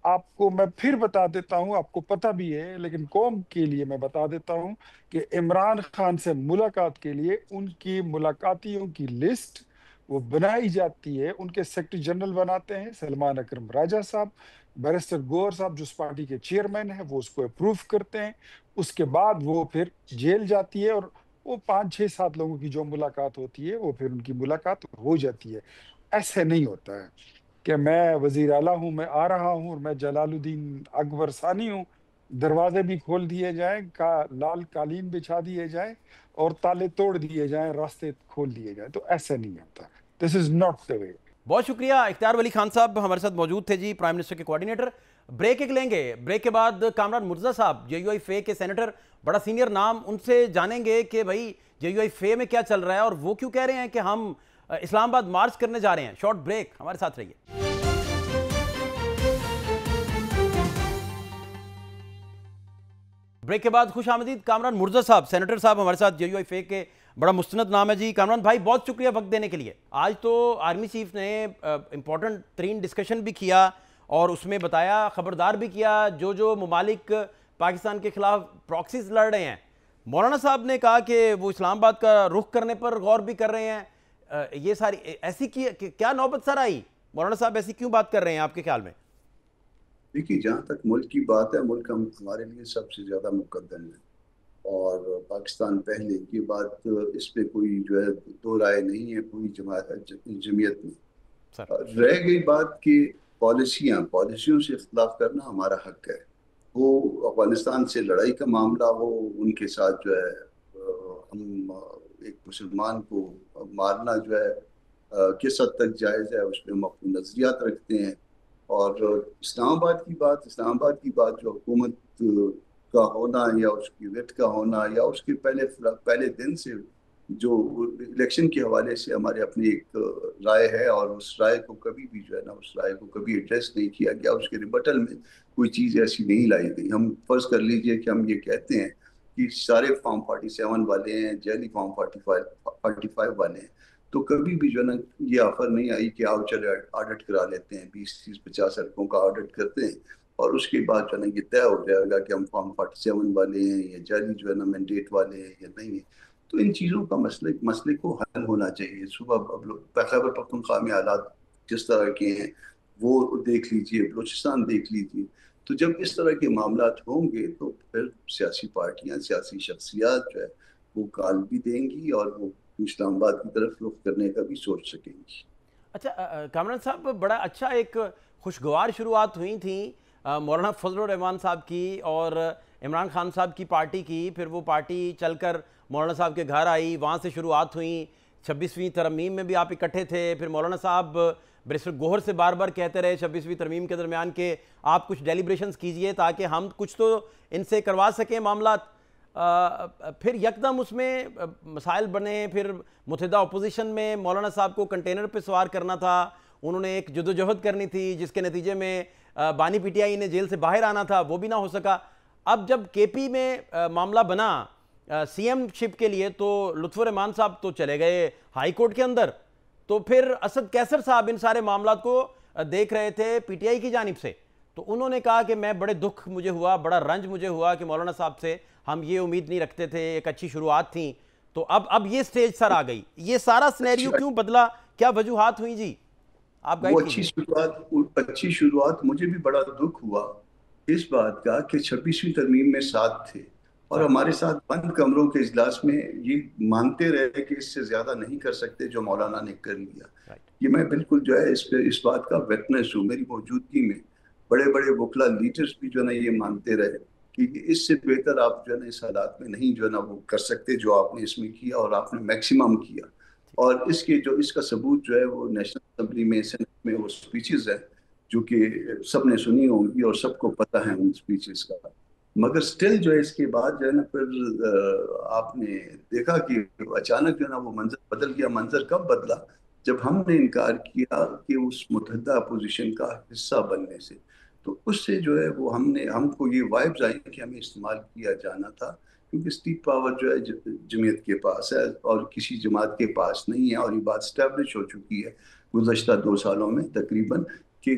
آپ کو میں پھر بتا دیتا ہوں, آپ کو پتہ بھی ہے لیکن قوم کے لیے میں بتا دیتا ہوں کہ عمران خان سے ملاقات کے لیے ان کی ملاقاتیوں کی لسٹ وہ بنائی جاتی ہے. ان کے سیکرٹری جنرل بناتے ہیں سلمان اکرم راجہ صاحب, بیرسٹر گوہر صاحب جو اس پارٹی کے چیئرمین ہیں وہ اس کو اپروو کرتے ہیں. اس کے بعد وہ پھر جیل جاتی ہے, اور وہ 5-6-7 لوگوں کی جو ملاقات ہوتی ہے وہ پھر ان کی ملاقات ہو جاتی ہے. ایسے نہیں ہوتا ہے کہ میں وزیر اعلیٰ ہوں, میں آ رہا ہوں اور میں جلال الدین اکبر ثانی ہوں, دروازے بھی کھول دیے جائیں, لال قالین بچھا دیے جائیں اور تالے توڑ دیے جائیں, راستے کھول دیے جائیں. تو ایسا نہیں ہوتا. دس از ناٹ دا وے. بہت شکریہ. اختیار ولی خان صاحب ہمارے ساتھ موجود تھے جی, پرائم منسٹر کے کوارڈینیٹر. بریک ایک لیں گے, بریک کے بعد کامران مرتضیٰ صاحب جے یو آئی فے کے سینیٹر, بڑا سینئر نام, ان سے جانیں گے کہ بھائی جے یو آئی فے میں کیا چل رہا ہے اور وہ کیوں کہہ رہے ہیں کہ ہم اسلام آباد مارچ کرنے جا رہے ہیں. شارٹ بریک, ہمارے ساتھ رہیے. بریک کے بعد خوش آمدید کامران مرتضیٰ صاحب, سینیٹر صاحب ہمارے ساتھ, جے یو آئی فے کے بڑا مستند نام ہے جی. کامران بھائی بہت شکریہ وقت دینے کے لیے. آج تو آرمی چیف نے امپورٹنٹ ترین ڈسکشن بھی کیا اور اس میں بتایا, خبردار بھی کیا جو ممالک پاکستان کے خلاف پراکسیز لڑ رہے ہیں. مولانا صاحب نے کہا کہ وہ اسلام آباد کا رخ کرنے پر غور بھی کر رہے ہیں. یہ ساری ایسی کیا نوبت سر آئی؟ مولانا صاحب ایسی کیوں بات کر رہے ہیں آپ کے خیال میں؟ دیکھیے جہاں تک ملک کی بات ہے، ملک ہمارے لیے سب سے زیادہ مقدم ہے اور پاکستان پہلے کی بات، اس پہ کوئی جو ہے دو رائے نہیں ہے پوری جمعیت میں. رہ گئی بات کہ پالیسیوں سے اختلاف کرنا ہمارا حق ہے. وہ افغانستان سے لڑائی کا معاملہ ہو، ان کے ساتھ جو ہے ہم ایک مسلمان کو مارنا جو ہے کس حد تک جائز ہے، اس پہ ہم اپنے نظریات رکھتے ہیں. اور اسلام آباد کی بات جو حکومت کا ہونا یا اس کی وٹ کا ہونا یا اس کے پہلے دن سے جو الیکشن کے حوالے سے ہمارے اپنی ایک رائے ہے، اور اس رائے کو کبھی بھی جو ہے نا اس رائے کو کبھی ایڈریس نہیں کیا گیا. اس کے ریبٹل میں کوئی چیز ایسی نہیں لائی گئی. ہم فرض کر لیجئے کہ ہم یہ کہتے ہیں کہ سارے فارم 47 والے ہیں، جیلی فارم 45 والے ہیں، تو کبھی بھی جو ہے نا یہ آفر نہیں آئی کہ آؤ چلے آڈٹ کرا لیتے ہیں، 20-30-50 سڑکوں کا آڈٹ کرتے ہیں اور اس کے بعد جو ہے نا یہ طے ہو جائے گا کہ ہم فارم 47 والے ہیں یا جعلی جو ہے نا مینڈیٹ والے ہیں یا نہیں ہیں. تو ان چیزوں کا مسئلے کو حل ہونا چاہیے. صبح خیبر پختونخوا میں حالات جس طرح کے ہیں وہ دیکھ لیجئے، بلوچستان دیکھ لیجئے. تو جب اس طرح کے معاملات ہوں گے تو پھر سیاسی پارٹیاں، سیاسی شخصیات جو ہے وہ کال بھی دیں گی اور وہ اسلام آباد کی طرف رخ کرنے کا بھی سوچ سکیں گی. اچھا کامران صاحب، بڑا اچھا ایک خوشگوار شروعات ہوئی تھیں مولانا فضل الرحمان صاحب کی اور عمران خان صاحب کی پارٹی کی. پھر وہ پارٹی چل کر مولانا صاحب کے گھر آئی، وہاں سے شروعات ہوئیں. 26ویں ترمیم میں بھی آپ اکٹھے تھے. پھر مولانا صاحب بیرسٹر گوہر سے بار بار کہتے رہے 26ویں ترمیم کے درمیان کہ آپ کچھ ڈیلیبریشنز کیجئے تاکہ ہم کچھ تو ان سے کروا سکیں معاملات. پھر یکدم اس میں مسائل بنے. پھر متحدہ اپوزیشن میں مولانا صاحب کو کنٹینر پہ سوار کرنا تھا، انہوں نے ایک جدوجہد کرنی تھی جس کے نتیجے میں بانی پی ٹی آئی نے جیل سے باہر آنا تھا، وہ بھی نہ ہو سکا. اب جب کے پی میں معاملہ بنا سی ایم شپ کے لیے تو لطف الرحمان صاحب تو چلے گئے ہائی کورٹ کے اندر. تو پھر اسد کیسر صاحب ان سارے معاملات کو دیکھ رہے تھے پی ٹی آئی کی جانب سے. تو انہوں نے کہا کہ میں بڑے دکھ مجھے ہوا، بڑا رنج مجھے ہوا کہ مولانا صاحب سے ہم یہ امید نہیں رکھتے تھے، ایک اچھی شروعات تھیں. تو اب یہ سٹیج سر آ گئی. یہ سارا سینیریو کیوں بدلا؟ کیا وجوہات ہوئی جی؟ آپ وہ اچھی شروعات مجھے بھی بڑا دکھ ہوا اس بات کا کہ 26ویں ترمیم میں ساتھ تھے اور ہمارے ساتھ بند کمروں کے اجلاس میں یہ مانتے رہے کہ اس سے زیادہ نہیں کر سکتے جو مولانا نے کر لیا. یہ میں بالکل جو ہے اس بات کا وٹنس ہوں. میری موجودگی میں بڑے بڑے وکلا لیڈرز بھی جو ہے نا یہ مانتے رہے کہ اس سے بہتر آپ جو ہے نا اس حالات میں نہیں جو ہے نا وہ کر سکتے جو آپ نے اس میں کیا، اور آپ نے میکسیمم کیا. اور اس کا ثبوت جو ہے وہ نیشنل اسمبلی میں، سینٹ میں وہ سپیچز ہیں جو کہ سب نے سنی ہوں گی اور سب کو پتہ ہے ان سپیچز کا. مگر سٹل جو ہے اس کے بعد جو ہے نا پھر آپ نے دیکھا کہ اچانک جو ہے نا وہ منظر بدل گیا. منظر کب بدلا؟ جب ہم نے انکار کیا کہ اس متحدہ اپوزیشن کا حصہ بننے سے. تو اس سے جو ہے وہ ہم کو یہ وائبز آئی کہ ہمیں استعمال کیا جانا تھا، کیونکہ اسٹیٹ پاور جو ہے جمعیت کے پاس ہے اور کسی جماعت کے پاس نہیں ہے. اور یہ بات اسٹیبلش ہو چکی ہے گزشتہ 2 سالوں میں تقریباً کہ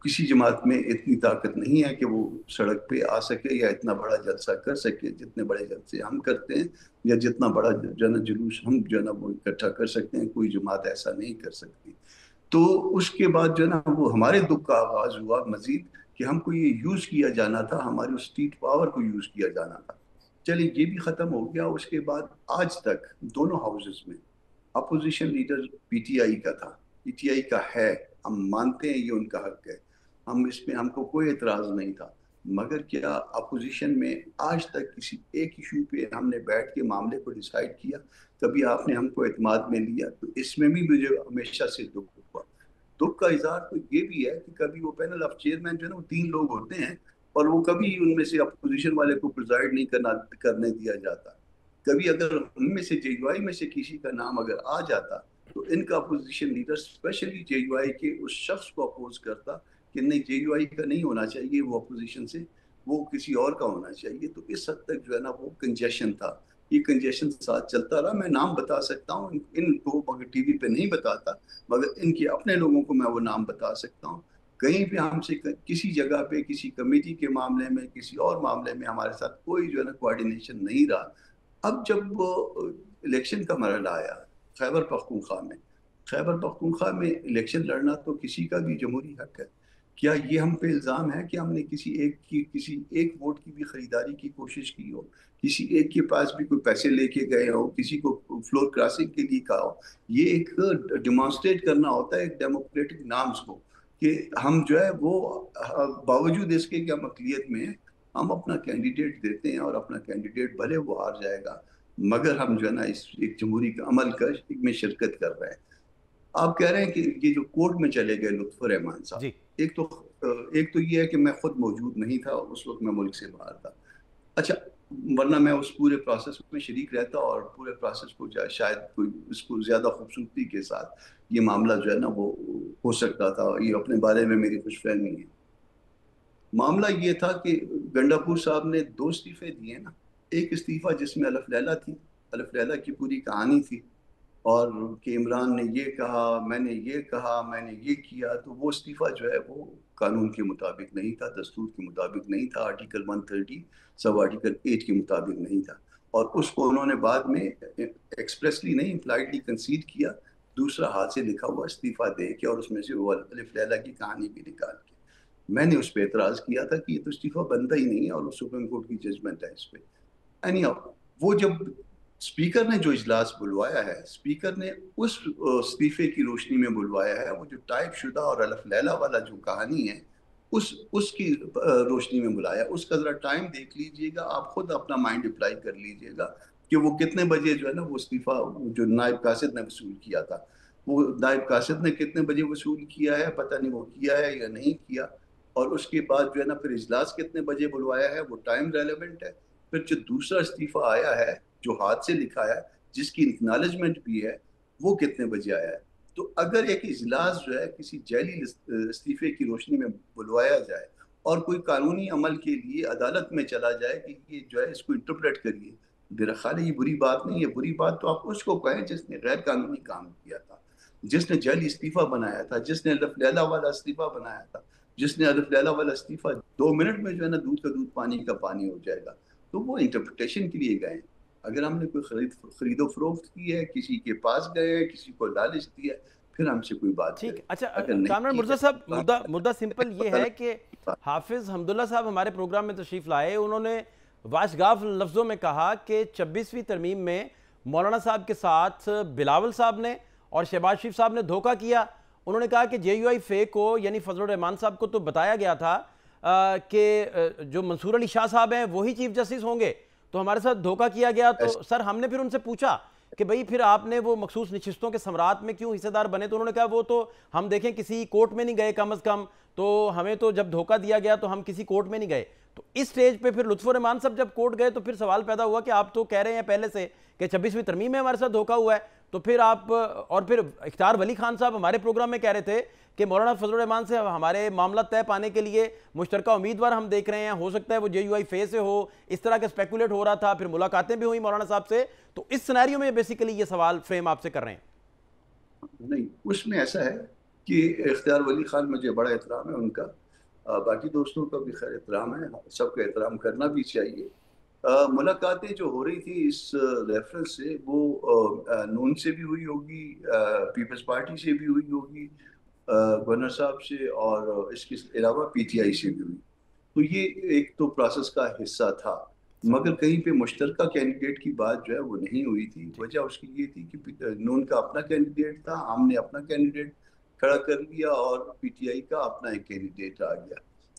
کسی جماعت میں اتنی طاقت نہیں ہے کہ وہ سڑک پہ آ سکے یا اتنا بڑا جلسہ کر سکے جتنے بڑے جلسے ہم کرتے ہیں، یا جتنا بڑا جو ہے نا جلوس ہم جو ہے نا وہ اکٹھا کر سکتے ہیں. کوئی جماعت ایسا نہیں کر سکتی. تو اس کے بعد جو ہے نا وہ ہمارے دکھ کا آغاز ہوا مزید کہ ہم کو یہ یوز کیا جانا تھا، ہماری اسٹیٹ پاور کو یوز کیا جانا تھا. چلیے یہ بھی ختم ہو گیا. اس کے بعد آج تک دونوں ہاؤسز میں opposition leader P T I کا تھا، پی ٹی آئی کا ہے. ہم مانتے ہیں یہ ان کا حق ہے، اس میں ہم کو کوئی اعتراض نہیں تھا. مگر کیا اپوزیشن میں آج تک کسی ایک ایشو پہ ہم نے بیٹھ کے معاملے کو ڈیسائیڈ کیا؟ کبھی آپ نے ہم کو اعتماد میں لیا؟ تو اس میں بھی مجھے ہمیشہ سے دکھ ہوا. دکھ کا اظہار تو یہ بھی ہے کہ کبھی وہ پینل آف چیئرمین جو ہے نا وہ 3 لوگ ہوتے ہیں اور وہ کبھی ان میں سے اپوزیشن والے کو پریزائڈ نہیں کرنے دیا جاتا. کبھی اگر ان میں سے جے یو آئی میں سے کسی کا نام اگر آ جاتا تو ان کا opposition leader especially J U I کے اس شخص کو اپوز کرتا کہ نہیں جے یو آئی کا نہیں ہونا چاہیے، وہ اپوزیشن سے وہ کسی اور کا ہونا چاہیے. تو اس حد تک جو ہے نا وہ کنجیشن تھا. یہ کنجیشن ساتھ چلتا رہا. میں نام بتا سکتا ہوں ان کو، مگر ٹی وی پہ نہیں بتاتا، مگر ان کے اپنے لوگوں کو میں وہ نام بتا سکتا ہوں کہیں پہ ہم سے کسی جگہ پہ کسی کمیٹی کے معاملے میں کسی اور معاملے میں ہمارے ساتھ کوئی جو ہے نا کوآرڈینیشن نہیں رہا. اب جب الیکشن کا مرحلہ آیا خیبر پختونخوا میں الیکشن لڑنا تو کسی کا بھی جمہوری حق ہے. کیا یہ ہم پہ الزام ہے کہ ہم نے کسی ایک ووٹ کی بھی خریداری کی کوشش کی ہو, کسی ایک کے پاس بھی کوئی پیسے لے کے گئے ہو, کسی کو فلور کراسنگ کے لیے کہا ہو؟ یہ ایک ڈیمانسٹریٹ کرنا ہوتا ہے ایک ڈیموکریٹک نارمز کو کہ ہم جو ہے وہ باوجود اس کے کہ ہم اقلیت میں ہم اپنا کینڈیڈیٹ دیتے ہیں اور اپنا کینڈیڈیٹ بھلے وہ ہار جائے گا مگر ہم جو ہے نا اس ایک جمہوری عمل کا میں شرکت کر رہے ہیں. آپ کہہ رہے ہیں کہ یہ جو کورٹ میں چلے گئے لطف الرحمان صاحب, ایک تو یہ ہے کہ میں خود موجود نہیں تھا, اس وقت میں ملک سے باہر تھا. اچھا, ورنہ میں اس پورے پروسیس میں شریک رہتا اور پورے پروسیس کو شاید کوئی اس کو زیادہ خوبصورتی کے ساتھ یہ معاملہ جو ہے نا وہ ہو سکتا تھا. یہ اپنے بارے میں میری خوش فہمی ہے. معاملہ یہ تھا کہ گنڈاپور صاحب نے 2 استعفے دیے نا. ایک استعفیٰ جس میں الف لیلہ تھی, الف لیلہ کی پوری کہانی تھی اور کہ عمران نے یہ کہا, میں نے یہ کہا, میں نے یہ کیا, تو وہ استعفیٰ جو ہے وہ قانون کے مطابق نہیں تھا, دستور کے مطابق نہیں تھا, آرٹیکل 130 سب آرٹیکل 8 کے مطابق نہیں تھا. اور اس کو انہوں نے بعد میں ایکسپریسلی نہیں امپلائڈلی کنسیڈ کیا, دوسرا ہاتھ سے لکھا ہوا استعفیٰ دے کے اور اس میں سے وہ الف لیلہ کی کہانی بھی نکال کے. میں نے اس پہ اعتراض کیا تھا کہ یہ تو استعفیٰ بنتا ہی نہیں ہے اور وہ سپریم کورٹ کی ججمنٹ ہے اس پہ. وہ جب اسپیکر نے جو اجلاس بلوایا ہے, اسپیکر نے اس استعفے کی روشنی میں بلوایا ہے, وہ جو ٹائپ شدہ اور الف لیلہ والا جو کہانی ہے اس کی روشنی میں بلایا. اس کا ذرا ٹائم دیکھ لیجئے گا, آپ خود اپنا مائنڈ اپلائی کر لیجئے گا کہ وہ کتنے بجے جو ہے نا وہ استعفیٰ جو نائب قاصد نے وصول کیا تھا, وہ نائب قاصد نے کتنے بجے وصول کیا ہے پتہ نہیں, وہ کیا ہے یا نہیں کیا. اور اس کے بعد جو ہے نا پھر اجلاس کتنے بجے بلوایا ہے وہ ٹائم ریلیونٹ ہے. پھر جو دوسرا استعفیٰ آیا ہے جو ہاتھ سے لکھا ہے جس کی اکنالجمنٹ بھی ہے وہ کتنے بجے آیا ہے. تو اگر ایک اجلاس جو ہے کسی جعلی استعفے کی روشنی میں بلوایا جائے اور کوئی قانونی عمل کے لیے عدالت میں چلا جائے کہ یہ جو ہے اس کو انٹرپریٹ کریے, میرا خیال ہے یہ بری بات نہیں ہے. بری بات تو آپ اس کو کہیں جس نے غیر قانونی کام کیا تھا, جس نے جعلی استعفیٰ بنایا تھا, جس نے الف لیلہ والا استعفیٰ بنایا تھا, جس نے الف لیلہ والا استعفیٰ 2 منٹ میں جو ہے نا دودھ کا دودھ پانی کا پانی ہو جائے گا. تو وہ انٹرپریٹیشن کے لیے گئے. اگر ہم نے کوئی خرید و فروخت کی ہے, کسی کے پاس گئے ہیں, کسی کو لالچ دیا, پھر ہم سے کوئی بات ٹھیک. اچھا کامران مرزا صاحب, مدعا سمپل یہ ہے کہ حافظ حمداللہ صاحب ہمارے پروگرام میں تشریف لائے, انہوں نے واشگاف لفظوں میں کہا کہ 26ویں ترمیم میں مولانا صاحب کے ساتھ بلاول صاحب نے اور شہباز شریف صاحب نے دھوکہ کیا. انہوں نے کہا کہ جے یو آئی فے کو یعنی فضل الرحمان صاحب کو تو بتایا گیا تھا کہ جو منصور علی شاہ صاحب ہیں وہی چیف جسٹس ہوں گے, تو ہمارے ساتھ دھوکہ کیا گیا. تو سر ہم نے پھر ان سے پوچھا کہ بھئی پھر آپ نے وہ مخصوص نشستوں کے ثمرات میں کیوں حصہ دار بنے؟ تو انہوں نے کہا وہ تو ہم دیکھیں کسی کورٹ میں نہیں گئے کم از کم, تو ہمیں تو جب دھوکہ دیا گیا تو ہم کسی کورٹ میں نہیں گئے. تو اس سٹیج پہ پھر لطف الرحمان صاحب جب کورٹ گئے تو پھر سوال پیدا ہوا کہ آپ تو کہہ رہے ہیں پہلے سے کہ 26ویں ترمیم میں ہمارے ساتھ دھوکہ ہوا ہے, تو پھر آپ اور پھر اختیار ولی خان صاحب ہمارے پروگرام میں کہہ رہے تھے کہ مولانا فضل الرحمان سے ہمارے معاملہ طے پانے کے لیے مشترکہ امیدوار ہم دیکھ رہے ہیں, ہو سکتا ہے وہ جے یو آئی فے سے ہو, اس طرح کا اسپیکولیٹ ہو رہا تھا. پھر ملاقاتیں بھی ہوئی مولانا صاحب سے. تو اس سینیریو میں بیسیکلی یہ سوال فریم آپ سے کر رہے ہیں. نہیں, اس میں ایسا ہے کہ اختیار ولی خان مجھے بڑا احترام ہے ان کا, باقی دوستوں کا بھی خیر احترام ہے, سب کا احترام کرنا بھی چاہیے. ملاقاتیں جو ہو رہی تھی اس ریفرنس سے وہ نون سے بھی ہوئی ہوگی, پیپلز پارٹی سے بھی ہوئی ہوگی, گورنر صاحب سے, اور اس کے علاوہ پی ٹی آئی سے بھی ہوئی. تو یہ ایک تو پروسیس کا حصہ تھا, مگر کہیں پہ مشترکہ کینڈیڈیٹ کی بات جو ہے وہ نہیں ہوئی تھی. وجہ اس کی یہ تھی کہ نون کا اپنا کینڈیڈیٹ تھا, ہم نے اپنا کینڈیڈیٹ کھڑا کر لیا اور پی ٹی آئی کا اپنا ایک کینڈیڈیٹ آ گیا.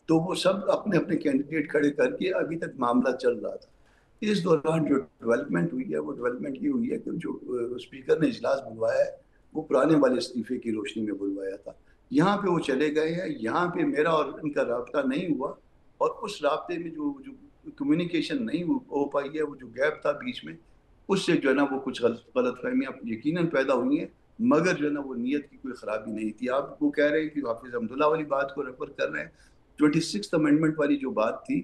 تو وہ سب اپنے اپنے کینڈیڈیٹ کھڑے کر کے ابھی تک معاملہ چل رہا تھا. اس دوران جو ڈیولپمنٹ ہوئی ہے وہ ڈیولپمنٹ یہ ہوئی ہے کہ جو اسپیکر نے اجلاس بلوایا ہے وہ پرانے والے استعفے کی روشنی میں بلوایا تھا. یہاں پہ وہ چلے گئے ہیں, یہاں پہ میرا اور ان کا رابطہ نہیں ہوا, اور اس رابطے میں جو کمیونیکیشن نہیں ہو پائی ہے, وہ جو گیپ تھا بیچ میں, اس سے جو ہے نا وہ کچھ غلط فہمیاں یقیناً پیدا ہوئی ہیں, مگر جو ہے نا وہ نیت کی کوئی خرابی نہیں تھی. آپ وہ کہہ رہے ہیں کہ حافظ حمداللہ والی بات کو ریفر کر رہے ہیں, 26th امینڈمنٹ والی جو بات تھی,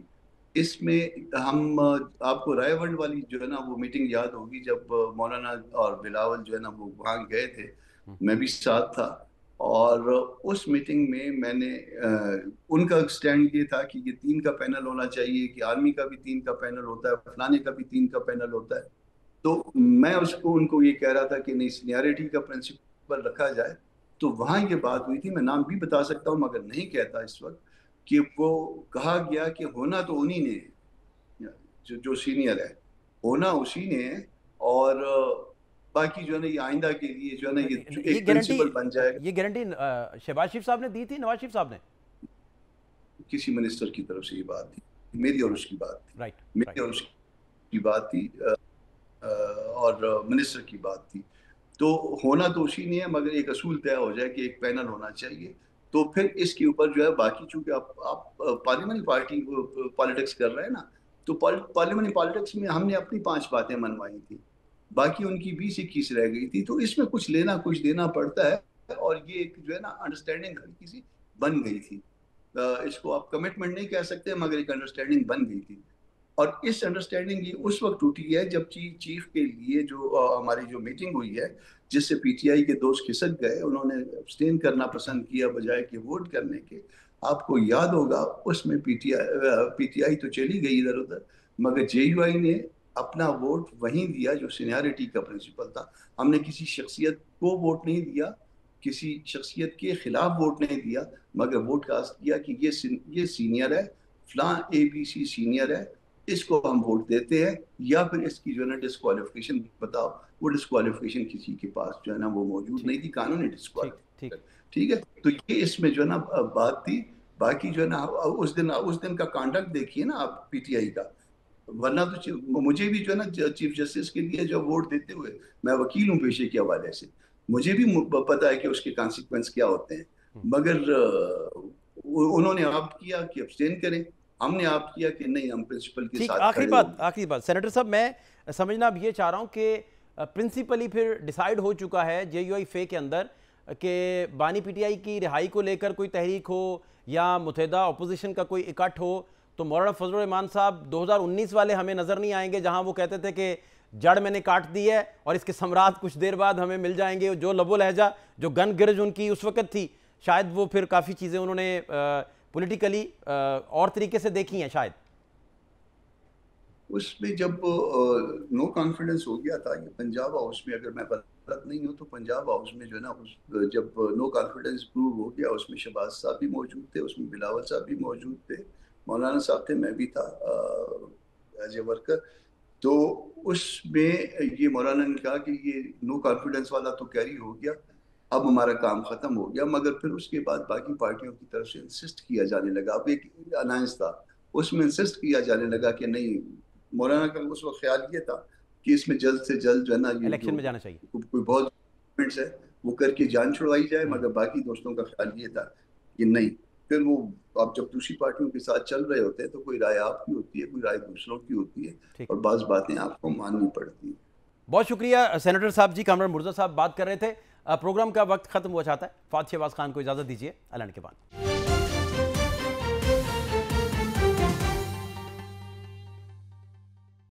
اس میں ہم آپ کو رائے ونڈ والی جو ہے نا وہ میٹنگ یاد ہوگی جب مولانا اور بلاول جو ہے نا وہ وہاں گئے تھے, میں بھی ساتھ تھا. اور اس میٹنگ میں میں نے ان کا سٹینڈ یہ تھا کہ یہ 3 کا پینل ہونا چاہیے، کہ آرمی کا بھی 3 کا پینل ہوتا ہے، فلانے کا بھی 3 کا پینل ہوتا ہے. تو میں ان کو یہ کہہ رہا تھا کہ نہیں، سینیارٹی کا پرنسپل رکھا جائے. تو وہاں یہ بات ہوئی تھی، میں نام بھی بتا سکتا ہوں مگر نہیں کہتا اس وقت، کہ وہ کہا گیا کہ ہونا تو انہی نے ہے، جو سینئر ہے ہونا اسی نے ہے، اور باقی جو ہے نا یہ آئندہ کے لیے جو ہے نا یہ ایک پرنسپل بن جائے گا. یہ گارنٹی شہباز شریف صاحب نے دی تھی، نواز شریف صاحب نے؟ کسی منسٹر کی طرف سے یہ بات تھی، میری اور اس کی بات تھی، میری اور اس کی بات تھی، اور منسٹر کی بات تھی. تو ہونا تو اسی نے ہے، مگر ایک اصول طے ہو جائے کہ ایک پینل ہونا چاہیے. تو پھر اس کے اوپر جو ہے باقی، چونکہ آپ پارلیمنٹ پارٹی پالیٹکس کر رہے ہیں نا، تو پارلیمنٹ پالیٹکس میں ہم نے اپنی 5 باتیں منوائی تھی، باقی ان کی 20-21 رہ گئی تھی. تو اس میں کچھ لینا کچھ دینا پڑتا ہے، اور یہ ایک جو ہے نا انڈرسٹینڈنگ ہلکی سی بن گئی تھی. اس کو آپ کمٹمنٹ نہیں کہہ سکتے، مگر ایک انڈرسٹینڈنگ بن گئی تھی. اور اس انڈرسٹینڈنگ یہ اس وقت ٹوٹی ہے جب چیف کے لیے جو ہماری جو میٹنگ ہوئی ہے، جس سے پی ٹی آئی کے دوست کھسک گئے، انہوں نے ابسٹین کرنا پسند کیا بجائے کہ ووٹ کرنے کے. آپ کو یاد ہوگا اس میں پی ٹی آئی تو چلی گئی ادھر ادھر، مگر جے یو آئی نے اپنا ووٹ وہیں دیا جو سینیارٹی کا پرنسپل تھا. ہم نے کسی شخصیت کو ووٹ نہیں دیا، کسی شخصیت کے خلاف ووٹ نہیں دیا، مگر ووٹ کاسٹ کیا کہ یہ سینئر ہے، فلاں اے بی سی سینئر ہے، اس کو ہم ووٹ دیتے ہیں، یا پھر اس کی جو ہے نا ڈسکوالیفیکیشن بتاؤ. وہ ڈسکوالیفیکیشن کسی کے پاس جو ہے نا وہ موجود نہیں تھی، قانونی ڈسکوالیفیکیشن. ٹھیک ہے، تو یہ اس میں جو ہے نا بات تھی. باقی جو ہے نا اس دن کا کانڈکٹ دیکھیے نا آپ پی ٹی آئی کا، ورنہ تو مجھے بھی جو ہے نا چیف جسٹس کے لیے جو ووٹ دیتے ہوئے، میں وکیل ہوں پیشے کے حوالے سے، مجھے بھی پتا ہے کہ اس کے کانسیکوینس کیا ہوتے ہیں. مگر انہوں نے آپ کیا کہ ابسٹین کریں، ہم نے آپ کیا کہ نہیں، ہم پرنسپل کے ساتھ. آخری بات سینیٹر صاحب، میں سمجھنا اب یہ چاہ رہا ہوں کہ پرنسپلی پھر ڈیسائیڈ ہو چکا ہے جے یو آئی فے کے اندر کہ بانی پی ٹی آئی کی رہائی کو لے کر کوئی تحریک ہو یا متحدہ اپوزیشن کا کوئی اکٹھ ہو، تو مولانا فضل الرحمان صاحب 2019 والے ہمیں نظر نہیں آئیں گے، جہاں وہ کہتے تھے کہ جڑ میں نے کاٹ دی ہے اور اس کے ثمرات کچھ دیر بعد ہمیں مل جائیں گے. جو لب و لہجہ، جو گن گرج ان کی اس وقت تھی، شاید وہ پھر کافی چیزیں انہوں نے پولیٹیکلی اور طریقے سے دیکھی ہیں شاید. اس میں جب نو کانفیڈنس ہو گیا تھا، یہ پنجاب ہاؤس میں، اگر میں غلط نہیں ہوں تو پنجاب ہاؤس میں جو ہے نا جب نو کانفیڈنس پروو ہو گیا، اس میں شہباز صاحب بھی موجود تھے، اس میں بلاول صاحب بھی موجود تھے، مولانا صاحب تھے، میں بھی تھا ایز اے ورکر. تو اس میں یہ مولانا نے کہا کہ یہ نو کانفیڈنس والا تو کیری ہو گیا، اب ہمارا کام ختم ہو گیا. مگر پھر اس کے بعد باقی پارٹیوں کی طرف سے انسسٹ کیا جانے لگا. اب ایک الائنس تھا، اس میں انسسٹ کیا جانے لگا کہ نہیں، مولانا کا اس وقت خیال یہ تھا کہ اس میں جلد سے جلد جو ہے نا الیکشن میں جانا چاہیے، کوئی بہت ڈاکومنٹس ہے وہ کر کے جان چھڑوائی جائے. مگر باقی دوستوں کا خیال یہ تھا کہ نہیں. پھر وہ آپ جب دوسری پارٹیوں کے ساتھ چل رہے ہوتے ہیں تو کوئی رائے آپ کی ہوتی ہے، کوئی رائے دوسروں کی ہوتی ہے، اور بعض باتیں آپ کو ماننی پڑتی ہیں. بہت شکریہ سینیٹر صاحب. کامران مرزا صاحب بات کر رہے تھے. پروگرام کا وقت ختم ہوا چاہتا ہے. فہد شہباز خان کو اجازت دیجیے، اعلان کے بعد.